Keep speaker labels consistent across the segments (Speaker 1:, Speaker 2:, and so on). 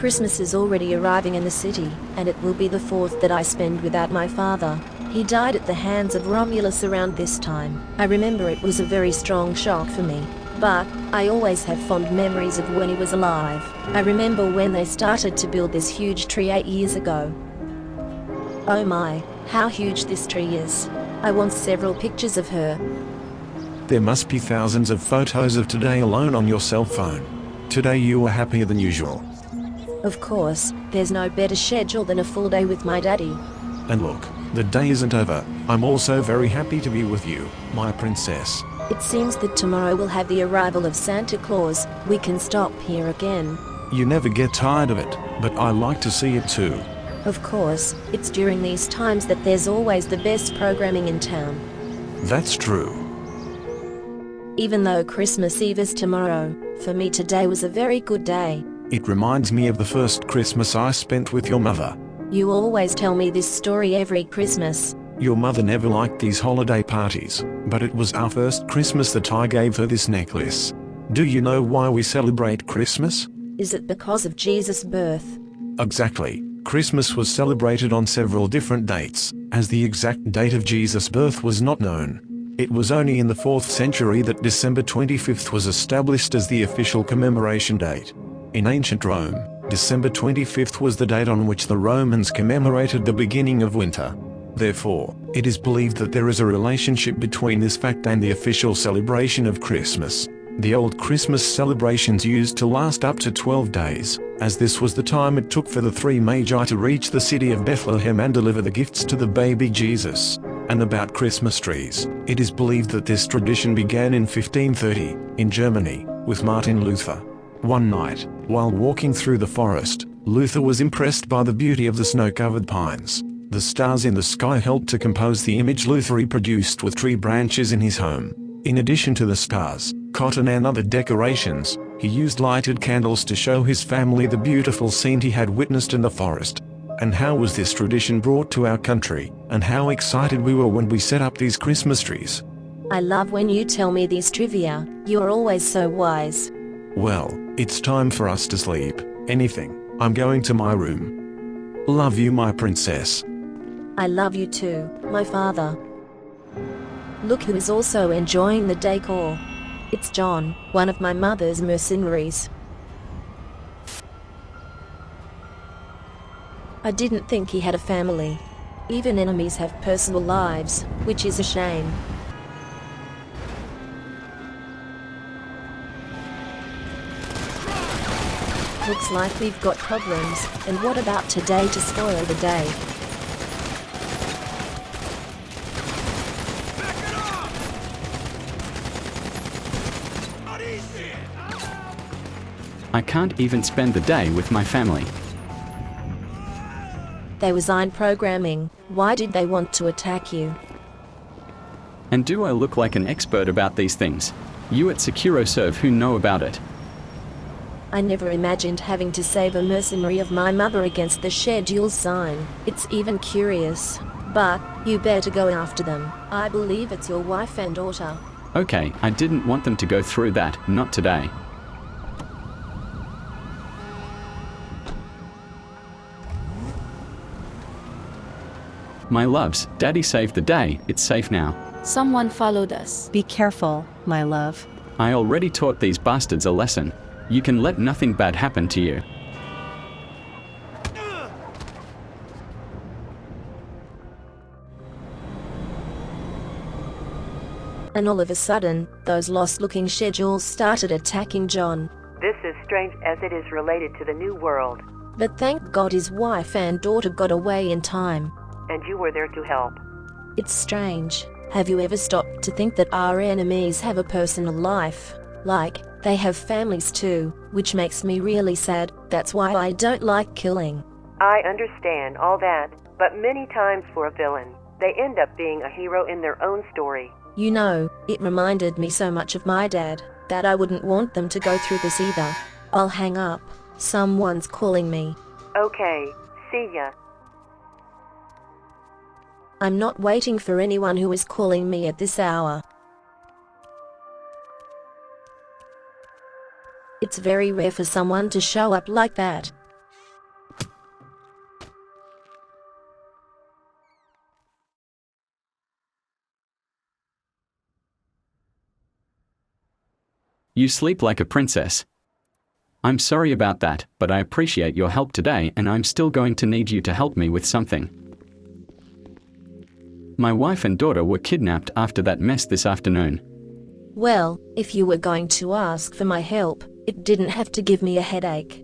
Speaker 1: Christmas is already arriving in the city, and it will be the 4th that I spend without my father. He died at the hands of Romulus around this time. I remember it was a very strong shock for me, but I always have fond memories of when he was alive. I remember when they started to build this huge tree 8 years ago. Oh my, how huge this tree is. I want several pictures of her.
Speaker 2: There must be thousands of photos of today alone on your cell phone. Today you are happier than usual.
Speaker 1: Of course, there's no better schedule than a full day with my daddy.
Speaker 2: And look, the day isn't over. I'm also very happy to be with you, my princess.
Speaker 1: It seems that tomorrow will have the arrival of Santa Claus. We can stop here again.
Speaker 2: You never get tired of it, but I like to see it too.
Speaker 1: Of course, it's during these times that there's always the best programming in town.
Speaker 2: That's true.
Speaker 1: Even though Christmas Eve is tomorrow, for me today was a very good day.
Speaker 2: It reminds me of the first Christmas I spent with your mother.
Speaker 1: You always tell me this story every Christmas.
Speaker 2: Your mother never liked these holiday parties, but it was our first Christmas that I gave her this necklace. Do you know why we celebrate Christmas?
Speaker 1: Is it because of Jesus' birth?
Speaker 2: Exactly. Christmas was celebrated on several different dates, as the exact date of Jesus' birth was not known. It was only in the 4th century that December 25th was established as the official commemoration date. In ancient Rome, December 25th was the date on which the Romans commemorated the beginning of winter. Therefore, it is believed that there is a relationship between this fact and the official celebration of Christmas. The old Christmas celebrations used to last up to 12 days, as this was the time it took for the 3 Magi to reach the city of Bethlehem and deliver the gifts to the baby Jesus. And about Christmas trees, it is believed that this tradition began in 1530, in Germany, with Martin Luther. One night, while walking through the forest, Luther was impressed by the beauty of the snow-covered pines. The stars in the sky helped to compose the image Luther reproduced with tree branches in his home. In addition to the stars, cotton and other decorations, he used lighted candles to show his family the beautiful scene he had witnessed in the forest. And how was this tradition brought to our country, and how excited we were when we set up these Christmas trees.
Speaker 1: I love when you tell me these trivia. You are always so wise.
Speaker 2: Well, it's time for us to sleep. Anything. I'm going to my room. Love you, my princess.
Speaker 1: I love you too, my father. Look who is also enjoying the decor. It's John, one of my mother's mercenaries. I didn't think he had a family. Even enemies have personal lives, which is a shame. Looks like we've got problems, and what about today to spoil the day?
Speaker 3: I can't even spend the day with my family.
Speaker 1: They was in programming. Why did they want to attack you?
Speaker 3: And do I look like an expert about these things? You at SecuroServe who know about it.
Speaker 1: I never imagined having to save a mercenary of my mother against the schedule sign. It's even curious. But, you better go after them. I believe it's your wife and daughter.
Speaker 3: Okay, I didn't want them to go through that, not today. My loves, Daddy saved the day, it's safe now.
Speaker 4: Someone followed us.
Speaker 5: Be careful, my love.
Speaker 3: I already taught these bastards a lesson. You can let nothing bad happen to you.
Speaker 1: And all of a sudden, those lost-looking schedules started attacking John.
Speaker 6: This is strange as it is related to the New World.
Speaker 1: But thank God his wife and daughter got away in time.
Speaker 6: And you were there to help.
Speaker 1: It's strange. Have you ever stopped to think that our enemies have a personal life? Like, they have families too, which makes me really sad. That's why I don't like killing.
Speaker 6: I understand all that, but many times for a villain, they end up being a hero in their own story.
Speaker 1: You know, it reminded me so much of my dad, that I wouldn't want them to go through this either. I'll hang up. Someone's calling me.
Speaker 6: Okay, see ya.
Speaker 1: I'm not waiting for anyone who is calling me at this hour. It's very rare for someone to show up like that.
Speaker 3: You sleep like a princess. I'm sorry about that, but I appreciate your help today and I'm still going to need you to help me with something. My wife and daughter were kidnapped after that mess this afternoon.
Speaker 1: Well, if you were going to ask for my help, it didn't have to give me a headache.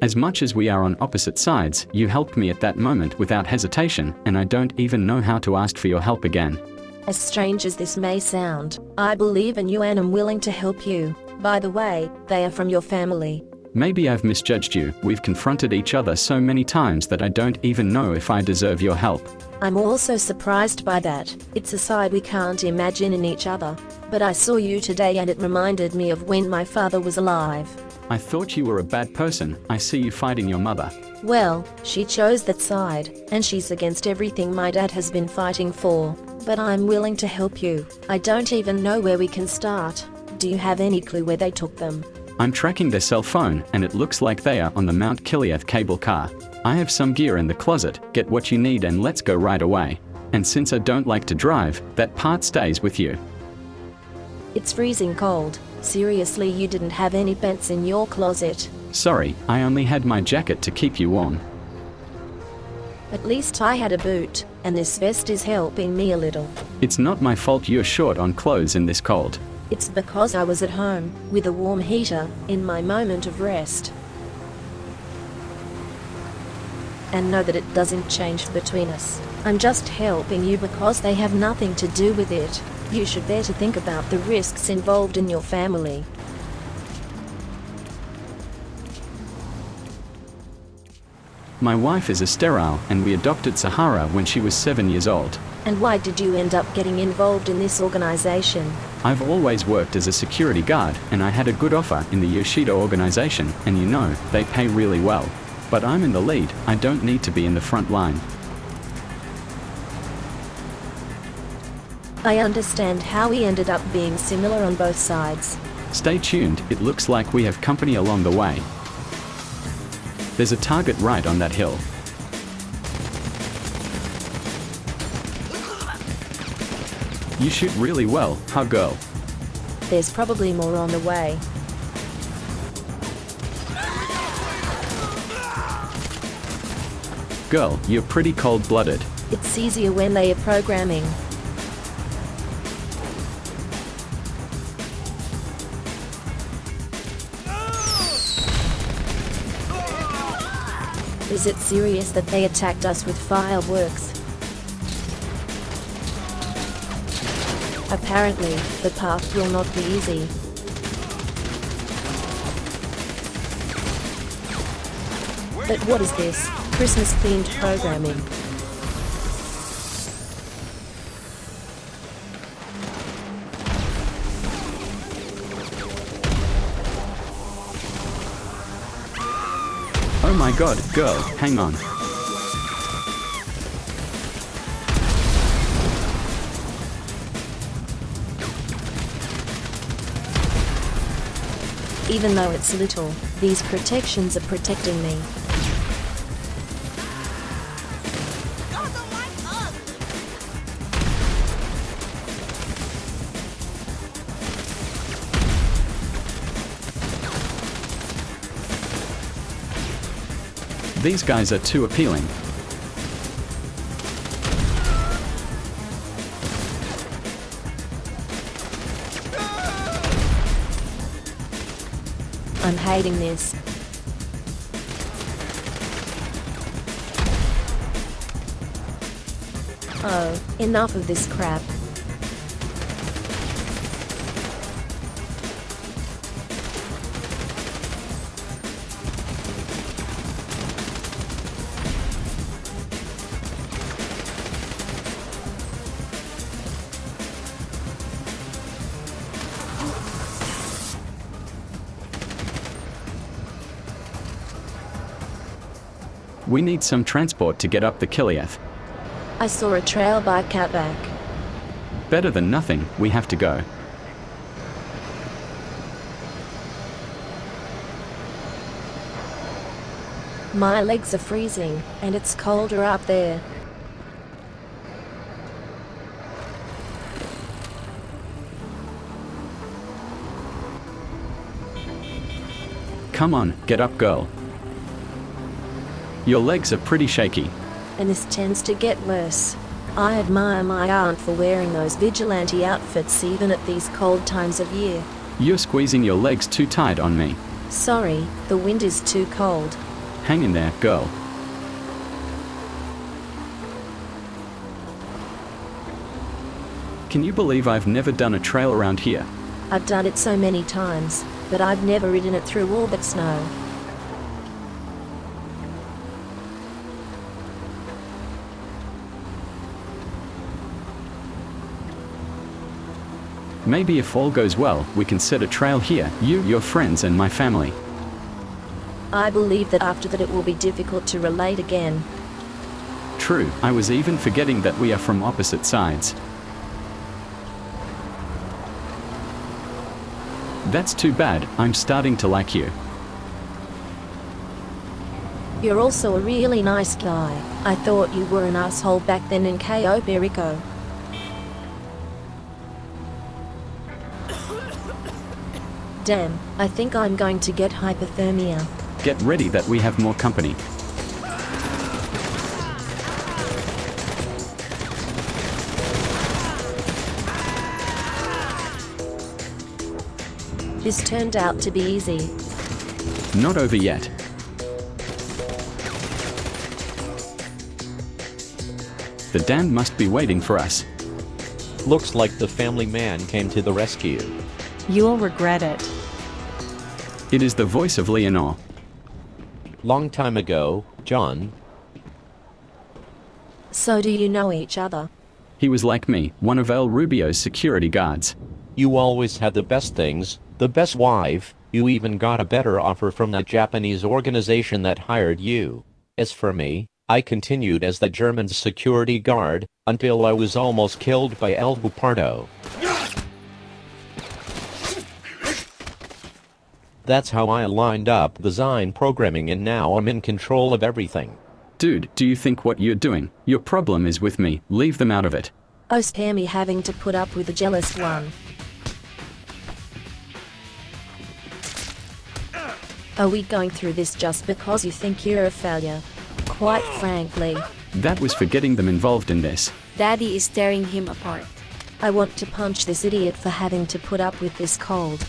Speaker 3: As much as we are on opposite sides, you helped me at that moment without hesitation, and I don't even know how to ask for your help again.
Speaker 1: As strange as this may sound, I believe in you and am willing to help you. By the way, they are from your family.
Speaker 3: Maybe I've misjudged you. We've confronted each other so many times that I don't even know if I deserve your help.
Speaker 1: I'm also surprised by that. It's a side we can't imagine in each other. But I saw you today and it reminded me of when my father was alive.
Speaker 3: I thought you were a bad person. I see you fighting your mother.
Speaker 1: Well, she chose that side, and she's against everything my dad has been fighting for. But I'm willing to help you. I don't even know where we can start. Do you have any clue where they took them?
Speaker 3: I'm tracking their cell phone, and it looks like they are on the Mount Kiliath cable car. I have some gear in the closet. Get what you need and let's go right away. And since I don't like to drive, that part stays with you.
Speaker 1: It's freezing cold. Seriously, you didn't have any pants in your closet?
Speaker 3: Sorry, I only had my jacket to keep you warm.
Speaker 1: At least I had a boot, and this vest is helping me a little.
Speaker 3: It's not my fault you're short on clothes in this cold.
Speaker 1: It's because I was at home, with a warm heater, in my moment of rest. And know that it doesn't change between us. I'm just helping you because they have nothing to do with it. You should better think about the risks involved in your family.
Speaker 3: My wife is a sterile, and we adopted Sahara when she was 7 years old.
Speaker 1: And why did you end up getting involved in this organization?
Speaker 3: I've always worked as a security guard, and I had a good offer in the Yoshida organization, and you know, they pay really well. But I'm in the lead. I don't need to be in the front line.
Speaker 1: I understand how we ended up being similar on both sides.
Speaker 3: Stay tuned, it looks like we have company along the way. There's a target right on that hill. You shoot really well, huh girl?
Speaker 1: There's probably more on the way.
Speaker 3: Girl, you're pretty cold-blooded.
Speaker 1: It's easier when they are programming. Is it serious that they attacked us with fireworks? Apparently, the path will not be easy. But what is this? Christmas-themed programming.
Speaker 3: Oh my god, girl, hang on.
Speaker 1: Even though it's little, these protections are protecting me.
Speaker 3: These guys are too appealing.
Speaker 1: I'm hating this. Oh, enough of this crap.
Speaker 3: We need some transport to get up the Kiliath.
Speaker 1: I saw a trail bike out back.
Speaker 3: Better than nothing, we have to go.
Speaker 1: My legs are freezing, and it's colder up there.
Speaker 3: Come on, get up, girl. Your legs are pretty shaky.
Speaker 1: And this tends to get worse. I admire my aunt for wearing those vigilante outfits even at these cold times of year.
Speaker 3: You're squeezing your legs too tight on me.
Speaker 1: Sorry, the wind is too cold.
Speaker 3: Hang in there, girl. Can you believe I've never done a trail around here?
Speaker 1: I've done it so many times, but I've never ridden it through all but snow.
Speaker 3: Maybe if all goes well, we can set a trail here, you, your friends and my family.
Speaker 1: I believe that after that it will be difficult to relate again.
Speaker 3: True, I was even forgetting that we are from opposite sides. That's too bad, I'm starting to like you.
Speaker 1: You're also a really nice guy. I thought you were an asshole back then in Ko Perico. Damn, I think I'm going to get hypothermia.
Speaker 3: Get ready that we have more company.
Speaker 1: This turned out to be easy.
Speaker 3: Not over yet. The damned must be waiting for us.
Speaker 7: Looks like the family man came to the rescue.
Speaker 5: You'll regret it.
Speaker 3: It is the voice of Leonor.
Speaker 7: Long time ago, John.
Speaker 1: So do you know each other?
Speaker 3: He was like me, one of El Rubio's security guards.
Speaker 7: You always had the best things, the best wife, you even got a better offer from that Japanese organization that hired you. As for me, I continued as the German's security guard, until I was almost killed by El Bupardo. That's how I lined up design programming and now I'm in control of everything.
Speaker 3: Dude, do you think what you're doing? Your problem is with me, leave them out of it.
Speaker 1: Oh, spare me having to put up with a jealous one. Are we going through this just because you think you're a failure? Quite frankly,
Speaker 3: That was for getting them involved in this.
Speaker 4: Daddy is tearing him apart.
Speaker 1: I want to punch this idiot for having to put up with this cold.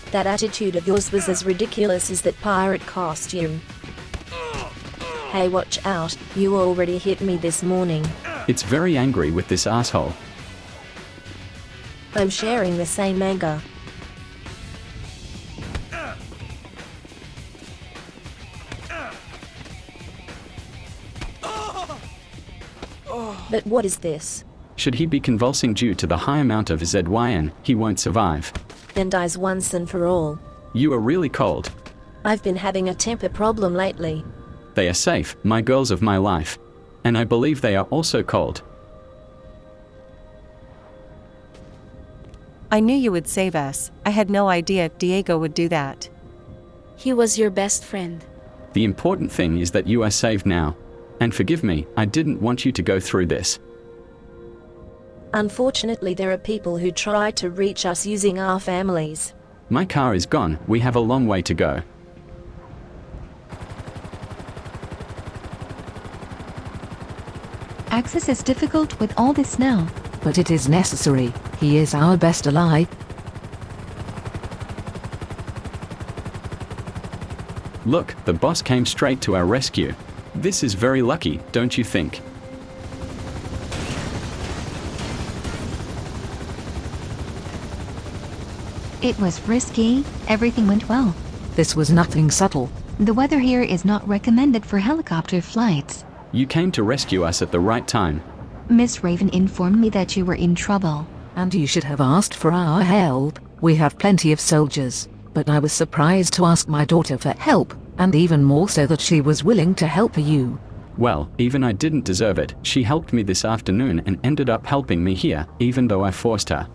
Speaker 1: That attitude of yours was as ridiculous as that pirate costume. Hey, watch out, you already hit me this morning.
Speaker 3: It's very angry with this asshole.
Speaker 1: I'm sharing the same anger. But what is this?
Speaker 3: Should he be convulsing due to the high amount of ZYN, he won't survive.
Speaker 1: Then dies once and for all.
Speaker 3: You are really cold.
Speaker 1: I've been having a temper problem lately.
Speaker 3: They are safe, my girls of my life. And I believe they are also cold.
Speaker 5: I knew you would save us. I had no idea Diego would do that.
Speaker 4: He was your best friend.
Speaker 3: The important thing is that you are saved now. And forgive me, I didn't want you to go through this.
Speaker 1: Unfortunately, there are people who try to reach us using our families.
Speaker 3: My car is gone, we have a long way to go.
Speaker 8: Access is difficult with all this snow.
Speaker 9: But it is necessary. He is our best ally.
Speaker 3: Look, the boss came straight to our rescue. This is very lucky, don't you think?
Speaker 8: It was risky, everything went well.
Speaker 9: This was nothing subtle.
Speaker 8: The weather here is not recommended for helicopter flights.
Speaker 3: You came to rescue us at the right time.
Speaker 8: Miss Raven informed me that you were in trouble.
Speaker 9: And you should have asked for our help. We have plenty of soldiers. But I was surprised to ask my daughter for help, and even more so that she was willing to help you.
Speaker 3: Well, even I didn't deserve it. She helped me this afternoon and ended up helping me here, even though I forced her.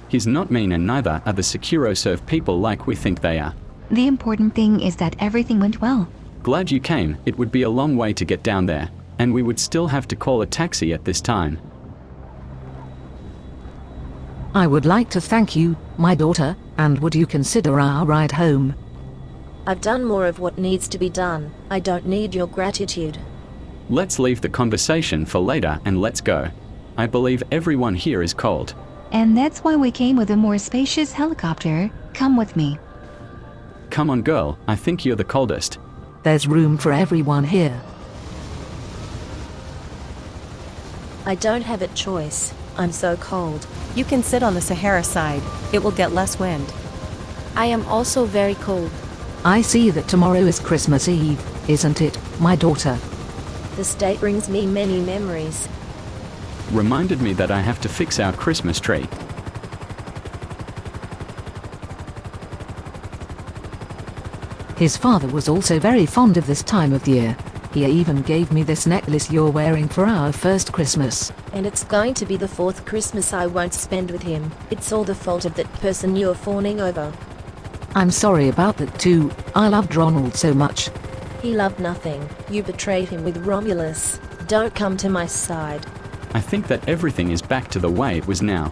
Speaker 3: He's not mean and neither are the SecuroServe people like we think they are.
Speaker 8: The important thing is that everything went well.
Speaker 3: Glad you came, it would be a long way to get down there. And we would still have to call a taxi at this time.
Speaker 9: I would like to thank you, my daughter, And would you consider our ride home?
Speaker 1: I've done more of what needs to be done. I don't need your gratitude.
Speaker 3: Let's leave the conversation for later and let's go. I believe everyone here is cold.
Speaker 8: And that's why we came with a more spacious helicopter. Come with me.
Speaker 3: Come on, girl, I think you're the coldest.
Speaker 9: There's room for everyone here.
Speaker 1: I don't have a choice. I'm so cold.
Speaker 5: You can sit on the Sahara side. It will get less wind.
Speaker 4: I am also very cold.
Speaker 9: I see that tomorrow is Christmas Eve, isn't it, my daughter?
Speaker 1: This date brings me many memories.
Speaker 3: Reminded me that I have to fix our Christmas tree.
Speaker 9: His father was also very fond of this time of year. He even gave me this necklace you're wearing for our first Christmas.
Speaker 1: And it's going to be the 4th Christmas I won't spend with him. It's all the fault of that person you're fawning over.
Speaker 9: I'm sorry about that too. I loved Ronald so much.
Speaker 1: He loved nothing. You betrayed him with Romulus. Don't come to my side.
Speaker 3: I think that everything is back to the way it was now.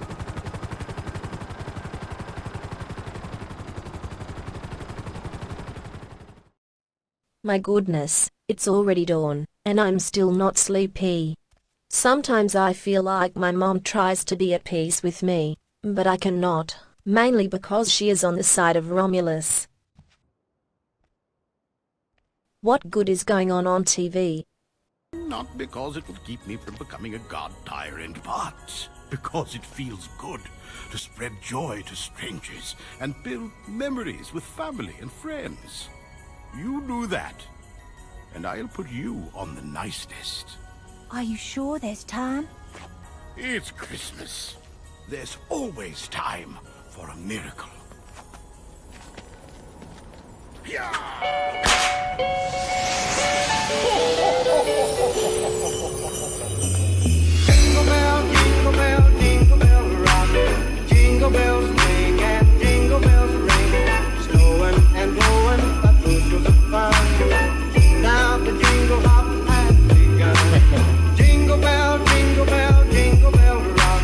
Speaker 1: My goodness, it's already dawn, and I'm still not sleepy. Sometimes I feel like my mom tries to be at peace with me, but I cannot, mainly because she is on the side of Romulus. What good is going on TV?
Speaker 10: Not because it will keep me from becoming a god tyrant, but because it feels good to spread joy to strangers and build memories with family and friends. You do that, and I'll put you on the nice list.
Speaker 11: Are you sure there's time?
Speaker 10: It's Christmas. There's always time for a miracle.
Speaker 12: Jingle bell, jingle bell, jingle bell rock. Jingle bells swing and jingle bells ring. Snowing and blowing, but bushels of fun. Now the jingle hop has begun. Jingle bell, jingle bell, jingle bell rock.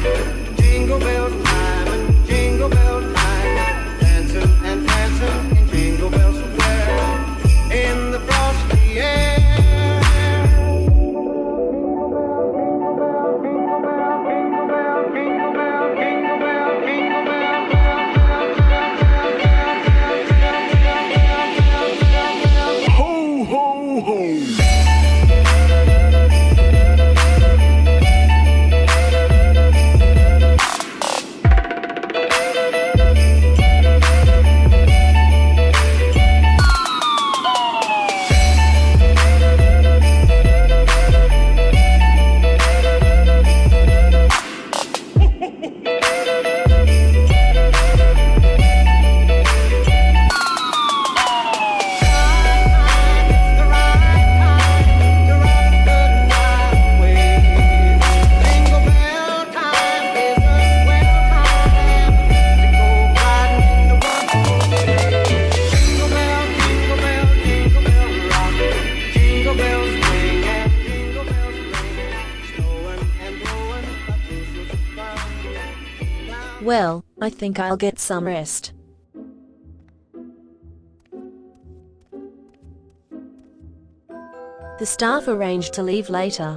Speaker 12: Jingle bell time and jingle bell time. Dancing and dancing in Jingle Bell Square. In the frosty air.
Speaker 1: Well, I think I'll get some rest. The staff arranged to leave later.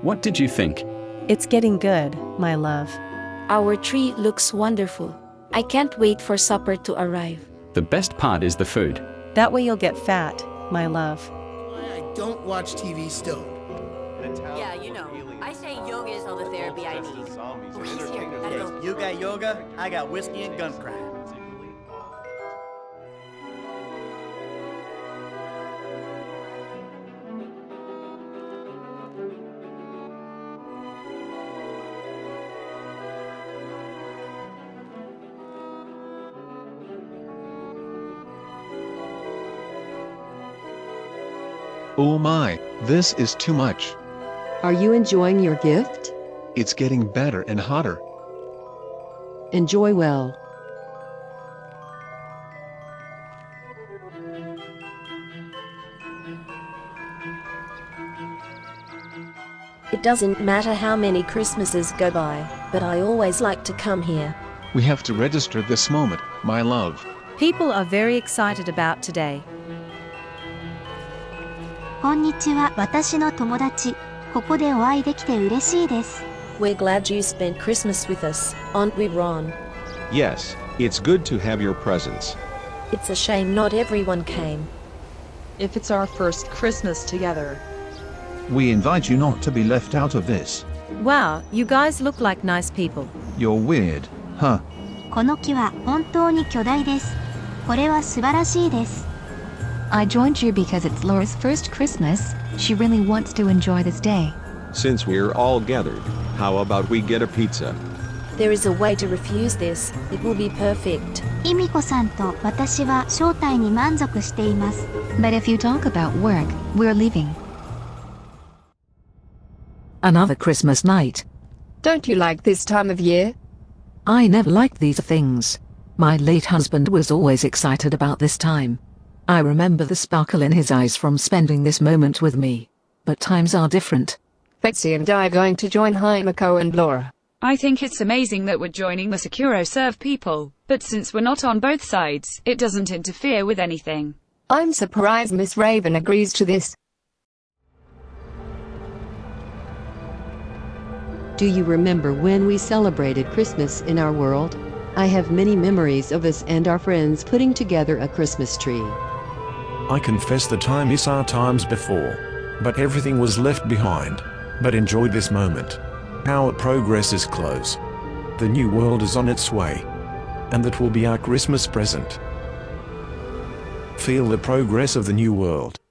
Speaker 3: What did you think?
Speaker 5: It's getting good, my love.
Speaker 4: Our tree looks wonderful. I can't wait for supper to arrive.
Speaker 3: The best part is the food.
Speaker 5: That way you'll get fat, my love.
Speaker 13: I don't watch TV stoned.
Speaker 14: Yeah, you know, I say yoga is all the therapy I need. Oh, he's here. Gotta go.
Speaker 13: You got yoga, I got whiskey and gun crime.
Speaker 15: Oh my, this is too much.
Speaker 16: Are you enjoying your gift?
Speaker 15: It's getting better and hotter.
Speaker 16: Enjoy well.
Speaker 1: It doesn't matter how many Christmases go by, but I always like to come here.
Speaker 15: We have to register this moment, my love.
Speaker 5: People are very excited about today.
Speaker 11: こんにちは、私の友達。ここでお会いできて嬉しいです。
Speaker 1: We're glad you spent Christmas with us, aren't we, Ron?
Speaker 17: Yes, it's good to have your presence.
Speaker 1: It's a shame not everyone came.
Speaker 18: If it's our first Christmas together.
Speaker 19: We invite you not to be left out of this.
Speaker 5: Wow, you guys look like nice people.
Speaker 19: You're weird, huh?
Speaker 11: この木は本当に巨大です。これは素晴らしいです。
Speaker 8: I joined you because it's Laura's first Christmas. She really wants to enjoy this day.
Speaker 17: Since we're all gathered, how about we get a pizza?
Speaker 1: There is a way to refuse this. It will be perfect.
Speaker 11: イミコさんと私は招待に満足しています。
Speaker 8: But if you talk about work, we're leaving.
Speaker 9: Another Christmas night.
Speaker 20: Don't you like this time of year?
Speaker 9: I never liked these things. My late husband was always excited about this time. I remember the sparkle in his eyes from spending this moment with me. But times are different.
Speaker 20: Betsy and I are going to join Himiko and Laura.
Speaker 21: I think it's amazing that we're joining the Securo Serve people, but since we're not on both sides, it doesn't interfere with anything.
Speaker 20: I'm surprised Miss Raven agrees to this.
Speaker 16: Do you remember when we celebrated Christmas in our world? I have many memories of us and our friends putting together a Christmas tree.
Speaker 2: I confess the time is our times before. But everything was left behind. But enjoy this moment. Our progress is close. The new world is on its way. And that will be our Christmas present. Feel the progress of the new world.